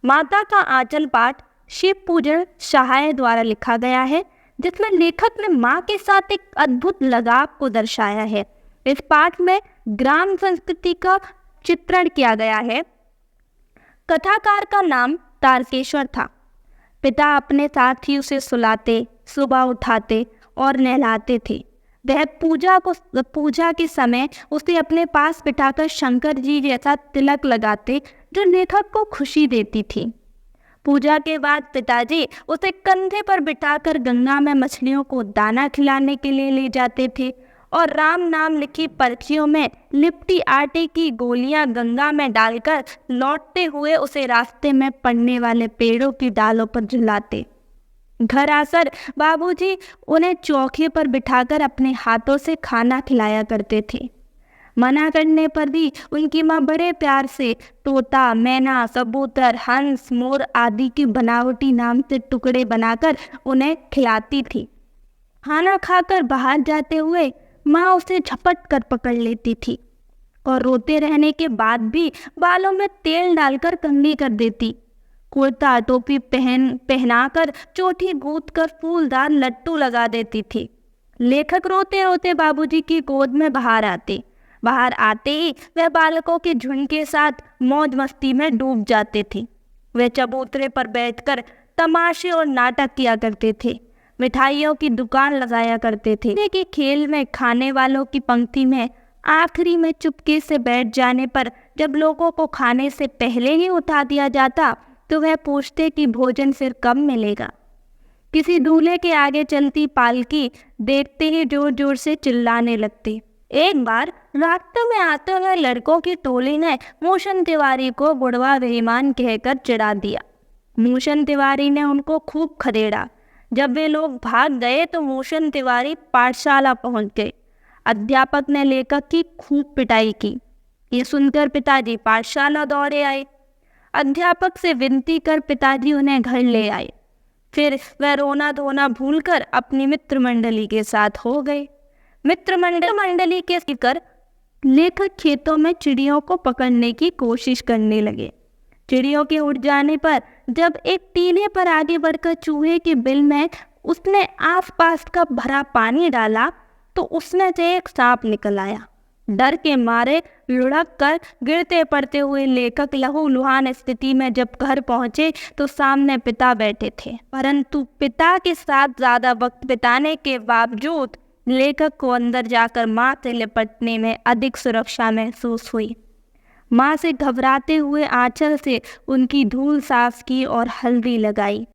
माता का आंचल पाठ शिव पूजन सहाय द्वारा लिखा गया है, जिसमें लेखक ने माँ के साथ एक अद्भुत लगाव को दर्शाया है। इस पाठ में ग्राम संस्कृति का चित्रण किया गया है। कथाकार का नाम तारकेश्वर था। पिता अपने साथ ही उसे सुलाते, सुबह उठाते और नहलाते थे। वह पूजा के समय उसे अपने पास बिठाकर शंकर जी जैसा तिलक लगाते, जो लेखक को खुशी देती थी। पूजा के बाद पिताजी उसे कंधे पर बिठाकर गंगा में मछलियों को दाना खिलाने के लिए ले जाते थे और राम नाम लिखी पर्चियों में लिपटी आटे की गोलियां गंगा में डालकर लौटते हुए उसे रास्ते में पड़ने वाले पेड़ों की डालों पर झुलाते। घर आकर बाबूजी उन्हें चौके पर बिठाकर अपने हाथों से खाना खिलाया करते थे। मना करने पर भी उनकी माँ बड़े प्यार से तोता, मैना, कबूतर, हंस, मोर आदि की बनावटी नाम से टुकड़े बनाकर उन्हें खिलाती थी। खाना खाकर बाहर जाते हुए माँ उसे झपट कर पकड़ लेती थी और रोते रहने के बाद भी बालों में तेल डालकर कंघी कर देती। कुर्ता टोपी पहनाकर चोटी गूंथ कर फूलदार लट्टू लगा देती थी। लेखक रोते रोते बाबूजी की गोद में बाहर आते ही वह बालकों के झुंड के साथ मौज मस्ती में डूब जाते थे। वे चबूतरे पर बैठकर तमाशे और नाटक किया करते थे, मिठाइयों की दुकान लगाया करते थे कि खेल में खाने वालों की पंक्ति में आखिरी में चुपके से बैठ जाने पर जब लोगों को खाने से पहले ही उठा दिया जाता तो वह पूछते कि भोजन फिर कब मिलेगा। किसी दूल्हे के आगे चलती पालकी देखते ही जोर जोर से चिल्लाने लगती। एक बार रास्ते में आते हुए लड़कों की टोली ने मोशन तिवारी को बुढ़वा बेईमान कहकर चिढ़ा दिया। मोशन तिवारी ने उनको खूब खदेड़ा। जब वे लोग भाग गए तो मोशन तिवारी पाठशाला पहुंच गए। अध्यापक ने लेखक की खूब पिटाई की। ये सुनकर पिताजी पाठशाला दौड़े आए। अध्यापक से विनती कर पिताजी उन्हें घर ले आए। फिर वह रोना धोना भूलकर अपनी मित्र मंडली के साथ हो गए। मित्र मंडली के सीकर लेखक खेतों में चिड़ियों को पकड़ने की कोशिश करने लगे। चिड़ियों के उड़ जाने पर जब एक टीले पर आगे बढ़कर चूहे के बिल में उसने आसपास का भरा पानी डाला तो उसमें से एक सांप निकल आया। डर के मारे लुढ़क कर गिरते पड़ते हुए लेखक लहूलुहान स्थिति में जब घर पहुंचे तो सामने पिता बैठे थे, परंतु पिता के साथ ज्यादा वक्त बिताने के बावजूद लेखक को अंदर जाकर माँ से लिपटने में अधिक सुरक्षा महसूस हुई। माँ से घबराते हुए आंचल से उनकी धूल साफ की और हल्दी लगाई।